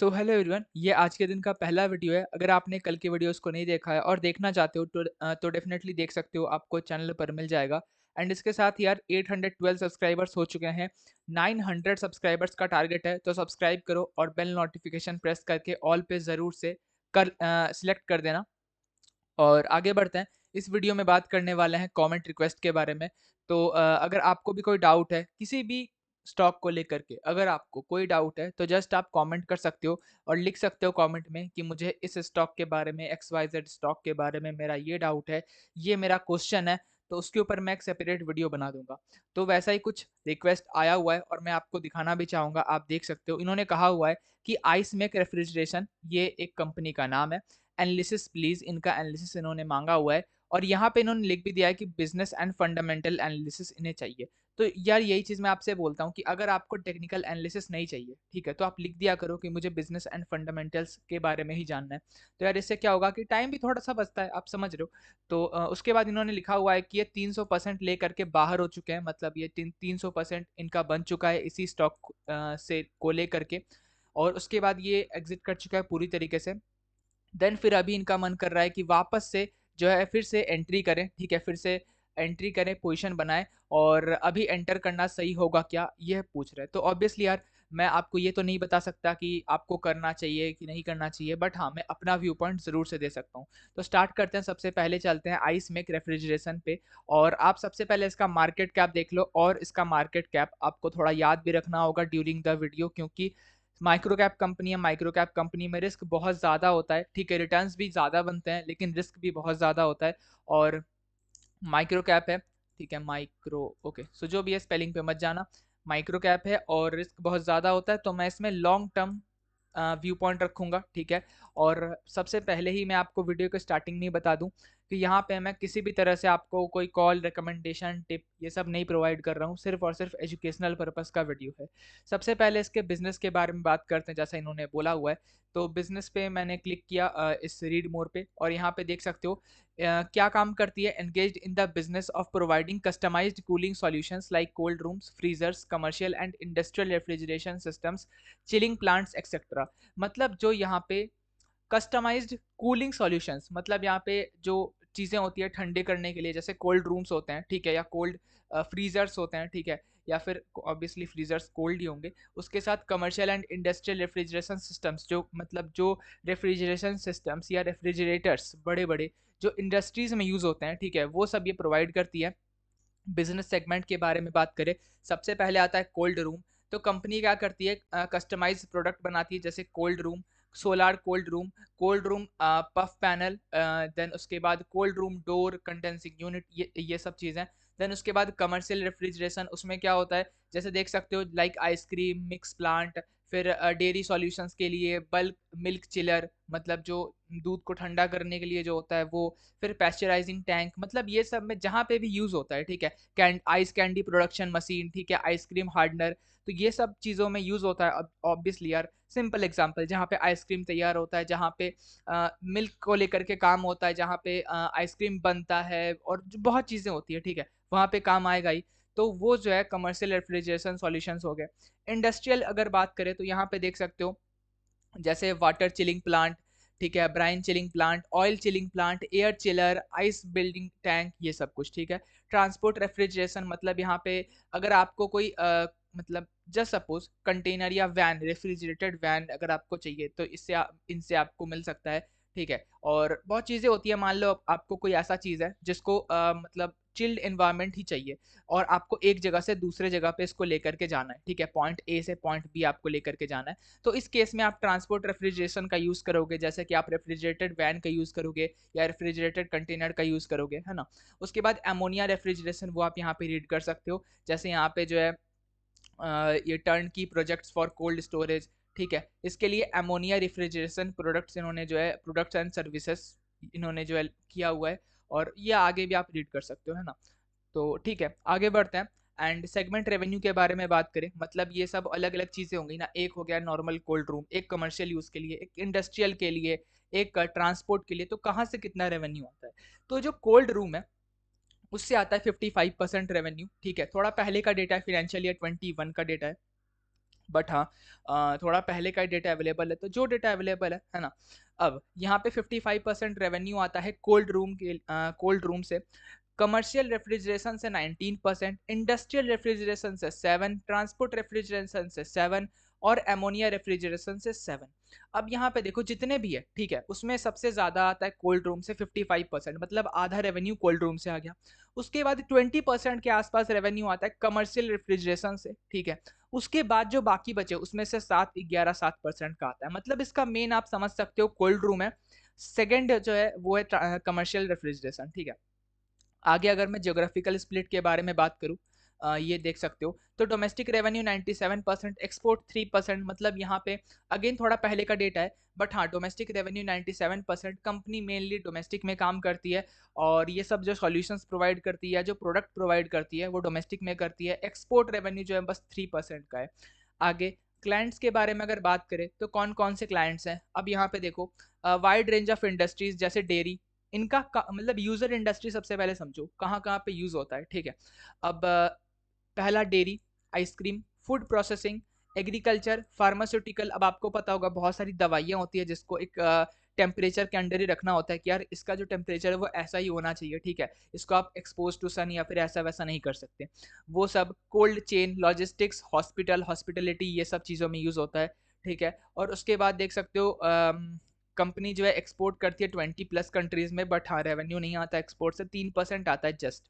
So hello everyone, ये आज के दिन का पहला वीडियो है। अगर आपने कल के वीडियोस को नहीं देखा है और देखना चाहते हो तो डेफिनेटली देख सकते हो, आपको चैनल पर मिल जाएगा। एंड इसके साथ ही यार 812 सब्सक्राइबर्स हो चुके हैं। 900 सब्सक्राइबर्स का टारगेट है, तो सब्सक्राइब करो और बेल नोटिफिकेशन प्रेस करके ऑल पे ज़रूर से कर सिलेक्ट कर देना। और आगे बढ़ते हैं। इस वीडियो में बात करने वाले हैं कमेंट रिक्वेस्ट के बारे में। तो अगर आपको भी कोई डाउट है किसी भी स्टॉक को लेकर के, अगर आपको कोई डाउट है तो जस्ट आप कमेंट कर सकते हो और लिख सकते हो कमेंट में कि मुझे इस स्टॉक के बारे में, एक्स वाई जेड स्टॉक के बारे में मेरा ये डाउट है, ये मेरा क्वेश्चन है। तो उसके ऊपर मैं एक सेपरेट वीडियो बना दूंगा। तो वैसा ही कुछ रिक्वेस्ट आया हुआ है और मैं आपको दिखाना भी चाहूँगा। आप देख सकते हो, इन्होंने कहा हुआ है कि आइस मेक रेफ्रिजरेशन, ये एक कंपनी का नाम है। एनालिसिस प्लीज, इनका एनालिसिस इन्होंने मांगा हुआ है। और यहाँ पे इन्होंने लिख भी दिया है कि बिजनेस एंड फंडामेंटल एनालिसिस इन्हें चाहिए। तो यार यही चीज मैं आपसे बोलता हूँ कि अगर आपको टेक्निकल एनालिसिस नहीं चाहिए, ठीक है, तो आप लिख दिया करो कि मुझे बिजनेस एंड फंडामेंटल्स के बारे में ही जानना है। तो यार इससे क्या होगा कि टाइम भी थोड़ा सा बचता है, आप समझ रहे हो। तो उसके बाद इन्होंने लिखा हुआ है कि ये 300% लेकर के बाहर हो चुके हैं, मतलब ये 300% इनका बन चुका है इसी स्टॉक से को लेकर के। और उसके बाद ये एग्जिट कर चुका है पूरी तरीके से। देन फिर अभी इनका मन कर रहा है कि वापस से जो है फिर से एंट्री करें, ठीक है, फिर से एंट्री करें, पोजीशन बनाएं। और अभी एंटर करना सही होगा क्या, यह पूछ रहे हैं। तो ऑब्वियसली यार मैं आपको ये तो नहीं बता सकता कि आपको करना चाहिए कि नहीं करना चाहिए, बट हाँ मैं अपना व्यू पॉइंट जरूर से दे सकता हूँ। तो स्टार्ट करते हैं। सबसे पहले चलते हैं आइस मेक रेफ्रिजरेशन पे। और आप सबसे पहले इसका मार्केट कैप देख लो, और इसका मार्केट कैप आपको थोड़ा याद भी रखना होगा ड्यूरिंग द वीडियो, क्योंकि माइक्रो कैप कंपनी है। माइक्रो कैप कंपनी में रिस्क बहुत ज़्यादा होता है, ठीक है, रिटर्न्स भी ज़्यादा बनते हैं लेकिन रिस्क भी बहुत ज़्यादा होता है। और माइक्रो कैप है, ठीक है, माइक्रो, ओके, सो जो भी है स्पेलिंग पे मत जाना। माइक्रो कैप है और रिस्क बहुत ज़्यादा होता है, तो मैं इसमें लॉन्ग टर्म व्यू पॉइंट रखूंगा, ठीक है। और सबसे पहले ही मैं आपको वीडियो के स्टार्टिंग में ही बता दूं कि यहाँ पे मैं किसी भी तरह से आपको कोई कॉल, रिकमेंडेशन, टिप ये सब नहीं प्रोवाइड कर रहा हूँ। सिर्फ और सिर्फ एजुकेशनल पर्पस का वीडियो है। सबसे पहले इसके बिजनेस के बारे में बात करते हैं, जैसा इन्होंने बोला हुआ है। तो बिजनेस पे मैंने क्लिक किया इस रीड मोर पे, और यहाँ पे देख सकते हो क्या काम करती है। Engaged in the business of providing customized cooling solutions like cold rooms, freezers, commercial and industrial refrigeration systems, chilling plants etcetera. मतलब जो यहाँ पे कस्टमाइज्ड कूलिंग सॉल्यूशंस, मतलब यहाँ पे जो चीज़ें होती है ठंडे करने के लिए, जैसे कोल्ड रूम्स होते हैं, ठीक है, या कोल्ड फ्रीजर्स होते हैं, ठीक है, या फिर ऑब्वियसली फ्रीजर्स कोल्ड ही होंगे। उसके साथ commercial and industrial refrigeration systems, जो मतलब जो रेफ्रिजरेशन सिस्टम्स या रेफ्रिजरेटर्स बड़े बड़े जो इंडस्ट्रीज में यूज़ होते हैं, ठीक है, वो सब ये प्रोवाइड करती है। बिजनेस सेगमेंट के बारे में बात करें, सबसे पहले आता है कोल्ड रूम। तो कंपनी क्या करती है, कस्टमाइज प्रोडक्ट बनाती है, जैसे cold room, solar cold room PUF panel, then उसके बाद cold room door, condensing unit, ये सब चीज़ें। देन उसके बाद कमर्शियल रेफ्रिजरेशन, उसमें क्या होता है, जैसे देख सकते हो लाइक आइसक्रीम मिक्स प्लांट, फिर डेयरी सॉल्यूशंस के लिए बल्क मिल्क चिलर, मतलब जो दूध को ठंडा करने के लिए जो होता है वो, फिर पैस्चराइजिंग टैंक, मतलब ये सब में जहाँ पे भी यूज़ होता है, ठीक है, आइस कैंडी प्रोडक्शन मशीन, ठीक है, आइसक्रीम हार्डनर, तो ये सब चीज़ों में यूज़ होता है। ऑब्वियसली यार सिंपल एग्जांपल, जहाँ पे आइसक्रीम तैयार होता है, जहाँ पे मिल्क को लेकर के काम होता है, जहाँ पे आइसक्रीम बनता है, और जो बहुत चीज़ें होती है, ठीक है, वहाँ पे काम आएगा ही। तो वो जो है कमर्शियल रेफ्रिजरेशन सॉल्यूशंस हो गए। इंडस्ट्रियल अगर बात करें तो यहाँ पे देख सकते हो, जैसे वाटर चिलिंग प्लांट, ठीक है, brine chilling plant, oil chilling plant, air chiller, ice building tank, ये सब कुछ, ठीक है। ट्रांसपोर्ट रेफ्रिजरेशन, मतलब यहाँ पे अगर आपको कोई मतलब जस्ट सपोज कंटेनर या वैन, रेफ्रिजरेटेड वैन अगर आपको चाहिए तो इनसे आपको मिल सकता है, ठीक है। और बहुत चीज़ें होती है, मान लो आपको कोई ऐसा चीज़ है जिसको मतलब चिल्ड एनवायरनमेंट ही चाहिए, और आपको एक जगह से दूसरे जगह पे इसको लेकर के जाना है, ठीक है, पॉइंट ए से पॉइंट बी आपको लेकर के जाना है। तो इस केस में आप ट्रांसपोर्ट रेफ्रिजरेशन का यूज़ करोगे, जैसे कि आप रेफ्रिजरेटेड वैन का यूज़ करोगे या रेफ्रिजरेटेड कंटेनर का यूज़ करोगे, है ना। उसके बाद अमोनिया रेफ्रिजरेशन, वो आप यहाँ पे रीड कर सकते हो, जैसे यहाँ पे जो है ये टर्न की प्रोजेक्ट्स फॉर कोल्ड स्टोरेज, ठीक है, इसके लिए अमोनिया रेफ्रिजरेशन प्रोडक्ट्स इन्होंने जो है, प्रोडक्ट्स एंड सर्विसेज इन्होंने जो है किया हुआ है। और ये आगे भी आप रीड कर सकते हो, है ना। तो ठीक है, आगे बढ़ते हैं। एंड सेगमेंट रेवेन्यू के बारे में बात करें, मतलब ये सब अलग अलग चीज़ें होंगी ना, एक हो गया नॉर्मल कोल्ड रूम, एक कमर्शियल यूज़ के लिए, एक इंडस्ट्रियल के लिए, एक ट्रांसपोर्ट के लिए, तो कहाँ से कितना रेवेन्यू आता है। तो जो कोल्ड रूम है उससे आता है 55% रेवेन्यू, ठीक है, थोड़ा पहले का डेटा है, फिनेंशियल ईयर 21 का डेटा है। बट हाँ, थोड़ा पहले का डेटा अवेलेबल है, तो जो डेटा अवेलेबल है ना। अब यहाँ पे 55% रेवेन्यू आता है कोल्ड रूम से, कमर्शियल रेफ्रिजरेशन से 19%, इंडस्ट्रियल रेफ्रिजरेशन से 7, ट्रांसपोर्ट रेफ्रिजरेशन से 7 और एमोनिया रेफ्रिजरेशन से 7। अब यहाँ पे देखो जितने भी है, ठीक है, उसमें सबसे ज्यादा आता है कोल्ड रूम से 55%, मतलब आधा रेवेन्यू कोल्ड रूम से आ गया। उसके बाद 20% के आसपास रेवेन्यू आता है कमर्शियल रेफ्रिजरेशन से, ठीक है। उसके बाद जो बाकी बचे उसमें से 7 11 7% का आता है, मतलब इसका मेन आप समझ सकते हो कोल्ड रूम है, सेकेंड जो है वो है कमर्शियल रेफ्रिजरेशन, ठीक है। आगे अगर मैं ज्योग्राफिकल स्प्लिट के बारे में बात करूँ, ये देख सकते हो, तो डोमेस्टिक रेवेन्यू 97%, एक्सपोर्ट 3%, मतलब यहाँ पे अगेन थोड़ा पहले का डेटा है, बट हाँ domestic revenue 97%, company mainly domestic में काम करती है, और ये सब जो सॉल्यूशंस प्रोवाइड करती है, जो प्रोडक्ट प्रोवाइड करती है वो डोमेस्टिक में करती है। एक्सपोर्ट रेवेन्यू जो है बस 3% का है। आगे क्लाइंट्स के बारे में अगर बात करें तो कौन कौन से क्लाइंट्स हैं, अब यहाँ पे देखो, वाइड रेंज ऑफ इंडस्ट्रीज जैसे डेयरी, इनका मतलब यूजर इंडस्ट्री सबसे पहले समझो कहाँ कहाँ पे यूज होता है, ठीक है। अब पहला dairy, ice cream, food processing, agriculture, pharmaceutical. अब आपको पता होगा बहुत सारी दवाइयाँ होती है जिसको एक टेम्परेचर के अंडर ही रखना होता है कि यार इसका जो टेम्परेचर है वो ऐसा ही होना चाहिए, ठीक है, इसको आप एक्सपोज टू सन या फिर ऐसा वैसा नहीं कर सकते। वो सब cold chain, logistics, hospital, hospitality, ये सब चीज़ों में यूज़ होता है, ठीक है। और उसके बाद देख सकते हो कंपनी जो है एक्सपोर्ट करती है 20+ कंट्रीज में, बट हाँ रेवेन्यू नहीं आता एक्सपोर्ट से, 3% आता है जस्ट।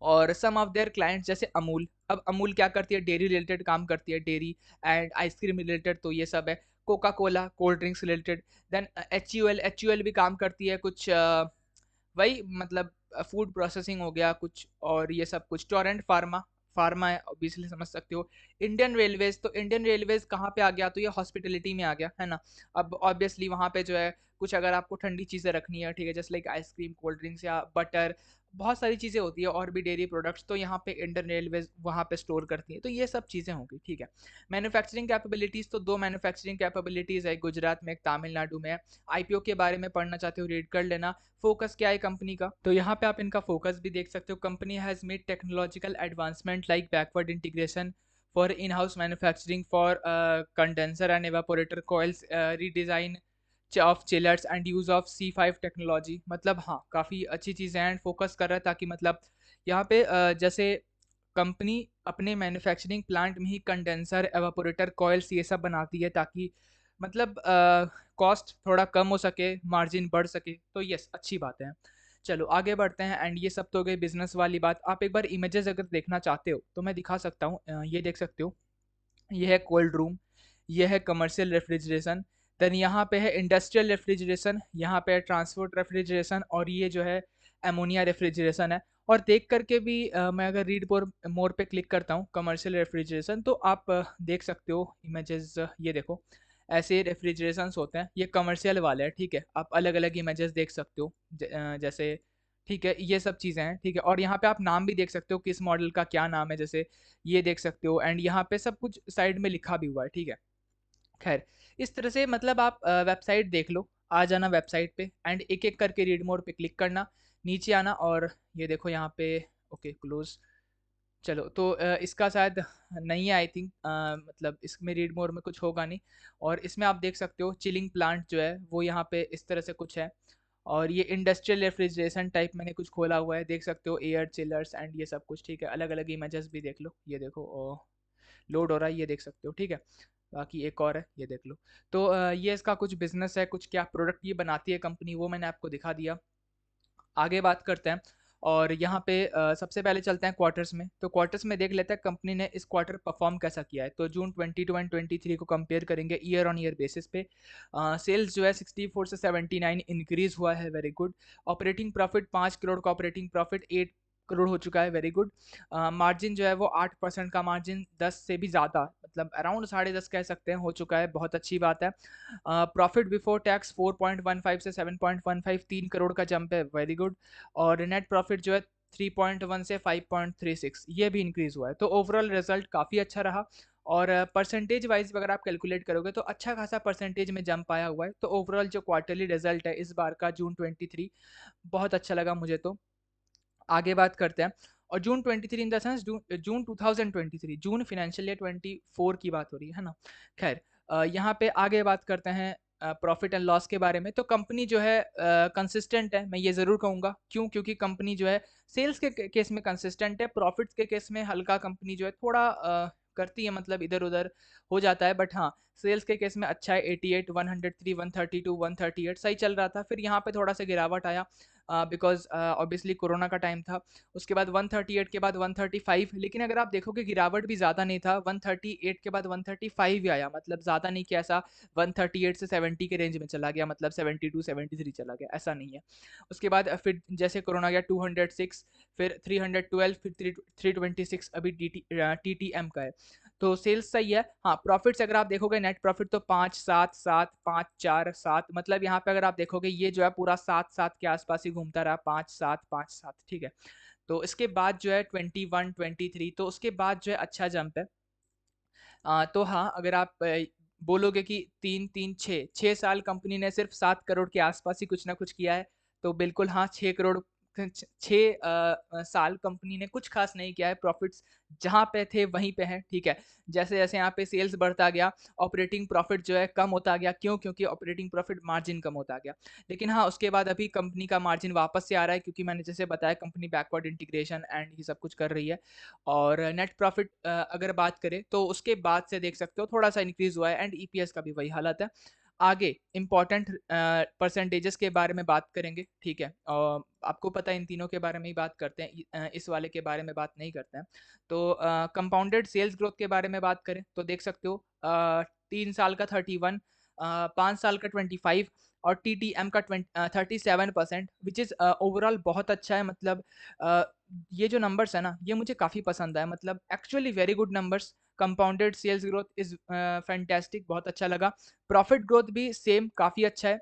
और सम ऑफ देयर क्लाइंट्स जैसे अमूल, अब अमूल क्या करती है, डेयरी रिलेटेड काम करती है, डेयरी एंड आइसक्रीम रिलेटेड, तो ये सब है। Coca Cola, cold drinks related. Then H U L भी काम करती है कुछ, वही मतलब फूड प्रोसेसिंग हो गया कुछ, और ये सब कुछ। टोरेंट फार्मा, फार्मा है ऑब्वियसली समझ सकते हो। इंडियन रेलवेज, तो इंडियन रेलवेज कहाँ पे आ गया, तो ये हॉस्पिटलिटी में आ गया, है ना। अब ऑब्वियसली वहाँ पे जो है कुछ अगर आपको ठंडी चीज़ें रखनी है, ठीक है, जैसे लाइक आइसक्रीम, कोल्ड ड्रिंक्स या बटर, बहुत सारी चीज़ें होती है और भी डेयरी प्रोडक्ट्स, तो यहाँ पे इंडियन रेलवेज वहाँ पे स्टोर करती है, तो ये सब चीज़ें होंगी, ठीक है। मैन्युफैक्चरिंग कैपेबिलिटीज़, तो 2 मैन्युफैक्चरिंग कैपेबिलिटीज़ है, गुजरात में, एक तमिलनाडु में है। आईपीओ के बारे में पढ़ना चाहते हो रीड कर लेना। फोकस क्या है कंपनी का, तो यहाँ पे आप इनका फोकस भी देख सकते हो। Company has made technological advancement like backward integration for in house manufacturing for condenser and evaporator coils, redesign of chillers and use of C5 technology, मतलब हाँ काफ़ी अच्छी चीज़ें हैं, एंड फोकस कर रहा है ताकि मतलब यहाँ पे जैसे कंपनी अपने मैन्युफैक्चरिंग प्लांट में ही कंडेंसर, एवापोरेटर कॉइल्स ये सब बनाती है, ताकि मतलब कॉस्ट थोड़ा कम हो सके, मार्जिन बढ़ सके, तो यस अच्छी बात है। चलो आगे बढ़ते हैं, एंड ये सब तो हो गई बिजनेस वाली बात। आप एक बार इमेजेस अगर देखना चाहते हो तो मैं दिखा सकता हूँ, ये देख सकते हो, ये है कोल्ड रूम, ये है कमर्शियल रेफ्रिजरेशन, देन यहाँ पे है इंडस्ट्रियल रेफ्रिजरेशन, यहाँ पे है ट्रांसपोर्ट रेफ्रिजरेशन, और ये जो है एमोनिया रेफ्रिजरेशन है। और देख करके भी मैं अगर रीड मोर पे क्लिक करता हूँ कमर्शियल रेफ्रिजरेशन, तो आप देख सकते हो इमेजेस, ये देखो ऐसे रेफ्रिजरेशंस होते हैं, ये कमर्शियल वाले हैं, ठीक है। आप अलग अलग इमेजेस देख सकते हो, जैसे, ठीक है, ये सब चीज़ें हैं, ठीक है। और यहाँ पे आप नाम भी देख सकते हो किस मॉडल का क्या नाम है, जैसे ये देख सकते हो, एंड यहाँ पे सब कुछ साइड में लिखा भी हुआ है, ठीक है। खैर, इस तरह से मतलब आप वेबसाइट देख लो, आ जाना वेबसाइट पे, एंड एक एक करके रीड मोर पे क्लिक करना, नीचे आना, और ये देखो यहाँ पे, ओके क्लोज। चलो तो इसका शायद नहीं है आई थिंक, मतलब इसमें रीड मोर में कुछ होगा नहीं। और इसमें आप देख सकते हो चिलिंग प्लांट जो है वो यहाँ पे इस तरह से कुछ है। और ये इंडस्ट्रियल रेफ्रिजरेशन टाइप मैंने कुछ खोला हुआ है, देख सकते हो एयर चिलर्स एंड ये सब कुछ, ठीक है। अलग अलग इमेजेस भी देख लो, ये देखो लोड हो रहा है, ये देख सकते हो, ठीक है। बाकी एक और है, ये देख लो। तो ये इसका कुछ बिजनेस है, कुछ क्या प्रोडक्ट ये बनाती है कंपनी, वो मैंने आपको दिखा दिया। आगे बात करते हैं, और यहाँ पे सबसे पहले चलते हैं क्वार्टर्स में। तो क्वार्टर्स में देख लेते हैं कंपनी ने इस क्वार्टर परफॉर्म कैसा किया है। तो जून 22 एंड 23 को कंपेयर करेंगे ईयर ऑन ईयर बेसिस पे। सेल्स जो है 64 से 79 इंक्रीज हुआ है, very good. Operating profit 5 crore का ऑपरेटिंग प्रॉफिट 8 करोड़ हो चुका है, वेरी गुड। मार्जिन जो है वो 8% का मार्जिन, 10 से भी ज़्यादा, मतलब अराउंड 10.5 कह सकते हैं, हो चुका है, बहुत अच्छी बात है। प्रॉफिट बिफोर टैक्स 4.15 से 7.15, 3 करोड़ का जंप है, वेरी गुड। और नेट प्रॉफिट जो है 3.1 से 5.36, ये भी इंक्रीज हुआ है। तो ओवरऑल रिजल्ट काफ़ी अच्छा रहा। और परसेंटेज वाइज अगर आप कैलकुलेट करोगे तो अच्छा खासा परसेंटेज में जंप आया हुआ है। तो ओवरऑल जो क्वार्टरली रिजल्ट है इस बार का जून 23, बहुत अच्छा लगा मुझे। तो आगे बात करते हैं, और जून 23 in the sense June 2023, June financial year 24 की बात हो रही है ना। खैर, यहाँ पे आगे बात करते हैं प्रॉफिट एंड लॉस के बारे में। तो कंपनी जो है कंसिस्टेंट है, मैं ये ज़रूर कहूँगा। क्यों? क्योंकि कंपनी जो है सेल्स के केस में कंसिस्टेंट है, प्रॉफिट्स के केस में हल्का कंपनी जो है थोड़ा करती है, मतलब इधर उधर हो जाता है। बट हाँ, सेल्स के केस में अच्छा है। 88, 103, 132, 138 सही चल रहा था। फिर यहाँ पे थोड़ा सा गिरावट आया बिकॉज ऑब्वियसली कोरोना का टाइम था। उसके बाद 138 के बाद 135, लेकिन अगर आप देखोगे गिरावट भी ज़्यादा नहीं था। 138 के बाद 135 ही आया, मतलब ज़्यादा नहीं कि ऐसा 138 से 70 के रेंज में चला गया, मतलब 72 73 चला गया, ऐसा नहीं है। उसके बाद फिर जैसे कोरोना गया 206, फिर 312, फिर 326, अभी TTM का है। तो सेल्स सही है। हाँ, प्रॉफिट्स अगर आप देखोगे नेट प्रॉफिट तो 5 7 7 5 4 7, मतलब यहाँ पे अगर आप देखोगे ये जो है पूरा 7 7 के आसपास ही घूमता रहा, 5 7 5 7, ठीक है। तो इसके बाद जो है 21 23, तो उसके बाद जो है अच्छा जंप है। तो हाँ, अगर आप बोलोगे कि 3 3 6 साल कंपनी ने सिर्फ 7 करोड़ के आसपास ही कुछ ना कुछ किया है, तो बिल्कुल हाँ, 6 करोड़ 6 साल कंपनी ने कुछ खास नहीं किया है। प्रॉफिट्स जहाँ पे थे वहीं पे हैं, ठीक है। जैसे जैसे यहाँ पे सेल्स बढ़ता गया, ऑपरेटिंग प्रॉफिट जो है कम होता गया। क्यों? क्योंकि ऑपरेटिंग प्रॉफिट मार्जिन कम होता गया। लेकिन हाँ, उसके बाद अभी कंपनी का मार्जिन वापस से आ रहा है, क्योंकि मैंने जैसे बताया कंपनी बैकवर्ड इंटीग्रेशन एंड ये सब कुछ कर रही है। और नेट प्रॉफिट अगर बात करें तो उसके बाद से देख सकते हो थोड़ा सा इंक्रीज हुआ है, एंड ईपीएस का भी वही हालत है। आगे इंपॉर्टेंट परसेंटेजेस के बारे में बात करेंगे, ठीक है। और आपको पता है इन तीनों के बारे में ही बात करते हैं, इस वाले के बारे में बात नहीं करते हैं। तो कंपाउंडेड सेल्स ग्रोथ के बारे में बात करें तो देख सकते हो 3 साल का 31, 5 साल का 25, और TTM का 37%, विच इज़ ओवरऑल बहुत अच्छा है। मतलब अ, ये जो नंबर्स है ना, ये मुझे काफ़ी पसंद आया, मतलब actually very good numbers. Compounded sales growth is fantastic, बहुत अच्छा लगा। प्रॉफिट ग्रोथ भी सेम काफ़ी अच्छा है।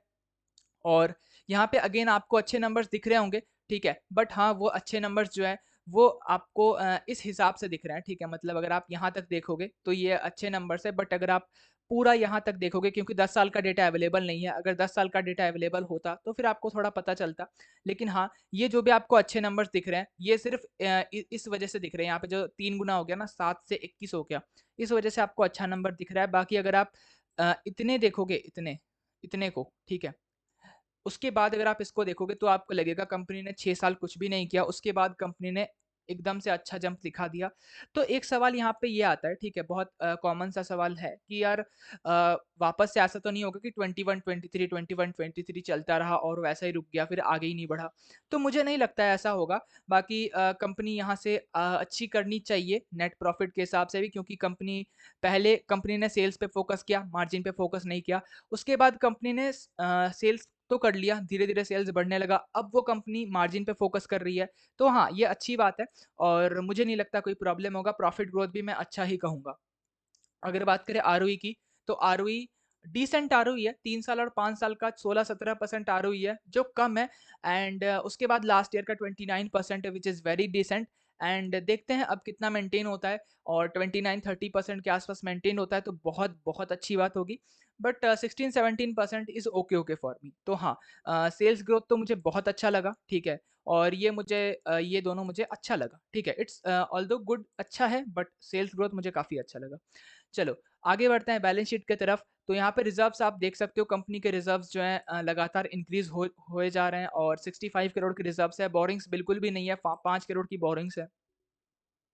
और यहाँ पे अगेन आपको अच्छे नंबर्स दिख रहे होंगे, ठीक है। बट हाँ, वो अच्छे नंबर्स जो है वो आपको इस हिसाब से दिख रहे हैं, ठीक है। मतलब अगर आप यहाँ तक देखोगे तो ये अच्छे नंबर्स है, बट अगर आप पूरा यहाँ तक देखोगे, क्योंकि 10 साल का डेटा अवेलेबल नहीं है, अगर 10 साल का डेटा अवेलेबल होता तो फिर आपको थोड़ा पता चलता। लेकिन हाँ, ये जो भी आपको अच्छे नंबर्स दिख रहे हैं, ये सिर्फ इस वजह से दिख रहे हैं। यहाँ पे जो 3 गुना हो गया ना, 7 से 21 हो गया, इस वजह से आपको अच्छा नंबर दिख रहा है। बाकी अगर आप इतने देखोगे, इतने इतने को, ठीक है, उसके बाद अगर आप इसको देखोगे तो आपको लगेगा कंपनी ने 6 साल कुछ भी नहीं किया, उसके बाद कंपनी ने एकदम से अच्छा जंप दिखा दिया। तो एक सवाल यहाँ पे ये आता है, ठीक है, बहुत कॉमन सा सवाल है कि यार वापस से ऐसा तो नहीं होगा कि 21 23 चलता रहा और वैसा ही रुक गया, फिर आगे ही नहीं बढ़ा। तो मुझे नहीं लगता है ऐसा होगा। बाकी कंपनी यहाँ से अच्छी करनी चाहिए नेट प्रॉफिट के हिसाब से भी, क्योंकि पहले कंपनी ने सेल्स पे फोकस किया, मार्जिन पे फोकस नहीं किया। उसके बाद कंपनी ने सेल्स तो कर लिया, धीरे-धीरे सेल्स बढ़ने लगा, अब वो कंपनी मार्जिन पे फ़ोकस कर रही है। तो हाँ, ये अच्छी बात है और मुझे नहीं लगता कोई प्रॉब्लम होगा, प्रॉफिट ग्रोथ भी मैं अच्छा ही कहूँगा। अगर बात करें आरओई की, तो आरओई डिसेंट आरओई है। 3 साल और 5 साल का 16-17% आरओई है, जो कम है। एंड उसके बाद लास्ट ईयर का 29% है, which is very decent. And देखते हैं अब कितना मेंटेन होता है, और 29-30% के आसपास मेंटेन होता है तो बहुत बहुत अच्छी बात होगी। But 16-17% is okay okay for me. तो हाँ, सेल्स ग्रोथ तो मुझे बहुत अच्छा लगा, ठीक है। और ये दोनों मुझे अच्छा लगा, ठीक है। इट्स ऑल्दो गुड, अच्छा है, बट सेल्स ग्रोथ मुझे काफ़ी अच्छा लगा। चलो, आगे बढ़ते हैं बैलेंस शीट की तरफ। तो यहाँ पे रिजर्व्स आप देख सकते हो, कंपनी के रिजर्व्स जो हैं लगातार इंक्रीज होए जा रहे हैं, और 65 करोड़ के रिजर्व्स है। बोरिंग्स बिल्कुल भी नहीं है, 5 करोड़ की बोरिंग्स है।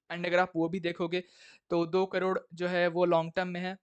एंड अगर आप वो भी देखोगे तो 2 करोड़ जो है वो लॉन्ग टर्म में है,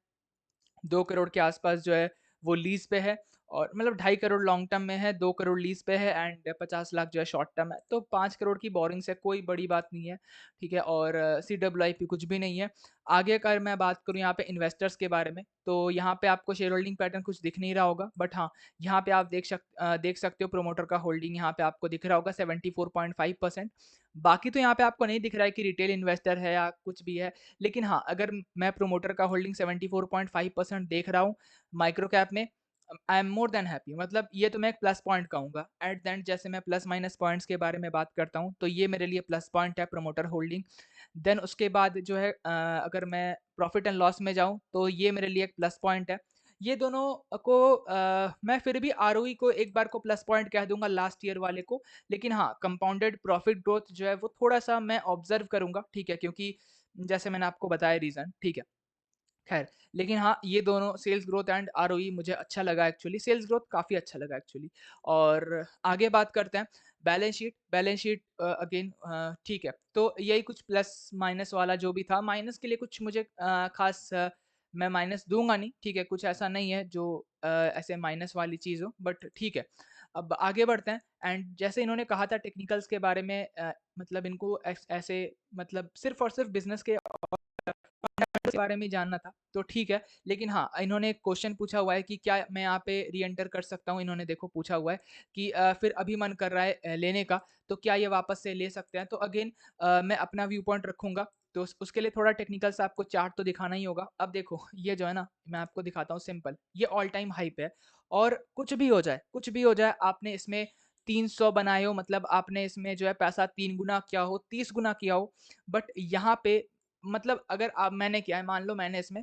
2 करोड़ के आसपास जो है वो लीज़ पे है, और मतलब 2.5 करोड़ लॉन्ग टर्म में है, 2 करोड़ लीज़ पे है, एंड 50 लाख जो है शॉर्ट टर्म है। तो 5 करोड़ की बोरिंग्स है, कोई बड़ी बात नहीं है, ठीक है। और सीडब्ल्यूआईपी कुछ भी नहीं है। आगे अगर मैं बात करूँ यहाँ पे इन्वेस्टर्स के बारे में, तो यहाँ पे आपको शेयर होल्डिंग पैटर्न कुछ दिख नहीं रहा होगा, बट हाँ, यहाँ पे आप देख सकते हो प्रोमोटर का होल्डिंग यहाँ पे आपको दिख रहा होगा 74.5%। बाकी तो यहाँ पे आपको नहीं दिख रहा है कि रिटेल इन्वेस्टर है या कुछ भी है। लेकिन हाँ, अगर मैं प्रोमोटर का होल्डिंग 74.5% देख रहा हूँ माइक्रो कैप में, I am more than happy. मतलब ये तो मैं एक प्लस पॉइंट कहूँगा। एट द एंड जैसे मैं प्लस माइनस पॉइंट्स के बारे में बात करता हूँ, तो ये मेरे लिए प्लस पॉइंट है प्रोमोटर होल्डिंग। देन उसके बाद जो है अगर मैं प्रॉफिट एंड लॉस में जाऊँ, तो ये मेरे लिए एक प्लस पॉइंट है। ये दोनों को मैं फिर भी आरओई को एक बार को प्लस पॉइंट कह दूँगा लास्ट ईयर वाले को। लेकिन हाँ, कंपाउंडेड प्रॉफिट ग्रोथ जो है वो थोड़ा-सा मैं ऑब्ज़र्व करूँगा, ठीक है? क्योंकि जैसे मैंने आपको बताया रीज़न, ठीक है? ख़ैर, लेकिन हाँ, ये दोनों सेल्स ग्रोथ एंड आरओई मुझे अच्छा लगा एक्चुअली, सेल्स ग्रोथ काफ़ी अच्छा लगा एक्चुअली। और आगे बात करते हैं बैलेंस शीट अगेन ठीक है, तो यही कुछ प्लस माइनस वाला जो भी था, माइनस के लिए कुछ मुझे ख़ास मैं माइनस दूँगा नहीं, ठीक है? कुछ ऐसा नहीं है जो ऐसे माइनस वाली चीज़ हो, बट ठीक है। अब आगे बढ़ते हैं एंड जैसे इन्होंने कहा था टेक्निकल्स के बारे में मतलब इनको ऐसे मतलब सिर्फ़ और सिर्फ़ बिज़नेस के के बारे में जानना था, तो ठीक है। लेकिन हाँ, इन्होंने एक क्वेश्चन पूछा हुआ है कि क्या मैं यहाँ पे री-एंटर कर सकता हूँ? इन्होंने देखो पूछा हुआ है कि फिर अभी मन कर रहा है लेने का, तो क्या ये वापस से ले सकते हैं? तो अगेन मैं अपना व्यू पॉइंट रखूँगा, तो उसके लिए थोड़ा टेक्निकल सा आपको चार्ट तो दिखाना ही होगा। अब देखो, ये जो है ना, मैं आपको दिखाता हूँ सिंपल, ये ऑल टाइम हाई पे है और कुछ भी हो जाए, आपने इसमें 300 बनाए हो, मतलब आपने इसमें जो है पैसा 3 गुना किया हो, 30 गुना किया हो, बट यहाँ पे मतलब अगर आप मैंने किया है, मान लो मैंने इसमें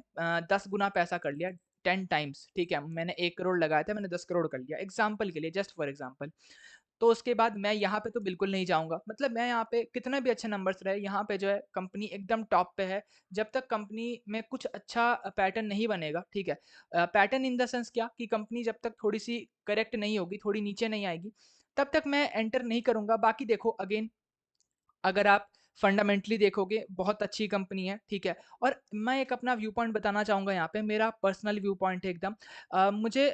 10 गुना पैसा कर लिया 10 टाइम्स, ठीक है? मैंने 1 करोड़ लगाया था, मैंने 10 करोड़ कर लिया, एग्ज़ाम्पल के लिए, जस्ट फॉर एग्ज़ाम्पल। तो उसके बाद मैं यहाँ पे तो बिल्कुल नहीं जाऊँगा, मतलब मैं यहाँ पे कितने भी अच्छे नंबर्स रहे, यहाँ पे जो है कंपनी एकदम टॉप पे है। जब तक कंपनी में कुछ अच्छा पैटर्न नहीं बनेगा, ठीक है? पैटर्न इन द सेंस क्या कि कंपनी जब तक थोड़ी-सी करेक्ट नहीं होगी, थोड़ी नीचे नहीं आएगी, तब तक मैं एंटर नहीं करूँगा। बाकी देखो अगेन अगर आप फंडामेंटली देखोगे बहुत अच्छी कंपनी है, ठीक है? और मैं एक अपना व्यू पॉइंट बताना चाहूँगा यहाँ पे, मेरा पर्सनल व्यू पॉइंट है एकदम। मुझे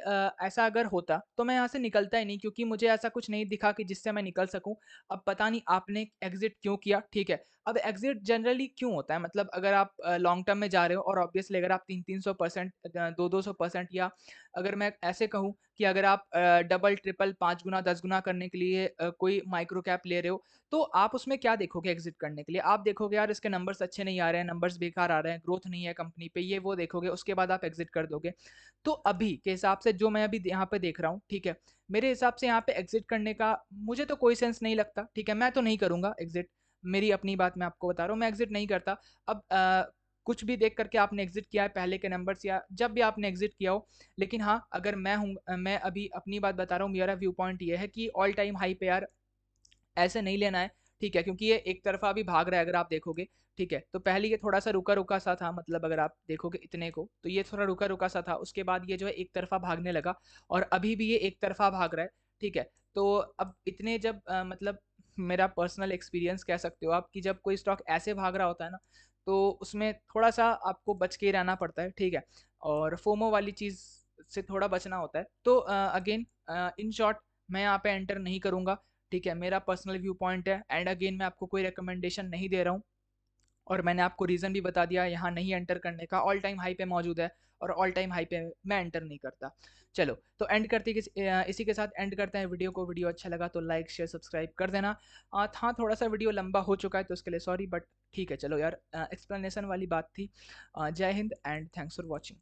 ऐसा अगर होता तो मैं यहाँ से निकलता ही नहीं, क्योंकि मुझे ऐसा कुछ नहीं दिखा कि जिससे मैं निकल सकूँ। अब पता नहीं आपने एग्ज़िट क्यों किया, ठीक है? अब एग्ज़िट जनरली क्यों होता है? मतलब अगर आप लॉन्ग टर्म में जा रहे हो और ऑब्वियसली अगर आप 300-300% 200-200% या अगर मैं ऐसे कहूँ कि अगर आप डबल, ट्रिपल, 5 गुना, 10 गुना करने के लिए कोई माइक्रो कैप ले रहे हो, तो आप उसमें क्या देखोगे एग्ज़िट करने के लिए? आप देखोगे यार इसके नंबर्स अच्छे नहीं आ रहे हैं, नंबर्स बेकार आ रहे हैं, ग्रोथ नहीं है कंपनी पे, ये वो देखोगे, उसके बाद आप एग्ज़िट कर दोगे। तो अभी के हिसाब से जो मैं अभी यहाँ पे देख रहा हूँ, ठीक है? मेरे हिसाब से यहाँ पे एग्ज़िट करने का मुझे तो कोई सेंस नहीं लगता, ठीक है? मैं तो नहीं करूँगा एग्ज़िट, मेरी अपनी बात मैं आपको बता रहा हूँ, मैं एग्ज़िट नहीं करता। अब कुछ भी देख कर के आपने एग्ज़िट किया है पहले के नंबर्स या जब भी आपने एग्ज़िट किया हो, लेकिन हाँ, अगर मैं अभी अपनी बात बता रहा हूँ, मेरा व्यू पॉइंट ये है कि ऑल टाइम हाई पे यार ऐसे नहीं लेना है, ठीक है? क्योंकि ये एक तरफ़ा भी भाग रहा है अगर आप देखोगे, ठीक है? तो पहले ये थोड़ा-सा रुका-रुका सा था, मतलब अगर आप देखोगे इतने को, तो ये थोड़ा रुका-रुका सा था, उसके बाद ये जो है एक तरफ़ा भागने लगा और अभी भी ये एक तरफ़ा भाग रहा है, ठीक है? तो अब इतने जब मतलब मेरा पर्सनल एक्सपीरियंस कह सकते हो आप कि जब कोई स्टॉक ऐसे भाग रहा होता है ना, तो उसमें थोड़ा-सा आपको बच के ही रहना पड़ता है, ठीक है? और फोमो वाली चीज़ से थोड़ा बचना होता है। तो अगेन इन शॉर्ट मैं यहाँ पे एंटर नहीं करूँगा, ठीक है? मेरा पर्सनल व्यू पॉइंट है एंड अगेन मैं आपको कोई रिकमेंडेशन नहीं दे रहा हूँ और मैंने आपको रीज़न भी बता दिया यहाँ नहीं एंटर करने का, ऑल टाइम हाई पे मौजूद है और ऑल टाइम हाई पे मैं एंटर नहीं करता। चलो, तो एंड करते इसी के साथ एंड करते हैं वीडियो को। वीडियो अच्छा लगा तो लाइक, शेयर, सब्सक्राइब कर देना। हाँ, थोड़ा-सा वीडियो लंबा हो चुका है तो उसके लिए सॉरी, बट ठीक है चलो यार, एक्सप्लेनेशन वाली बात थी। जय Hind and thanks for watching.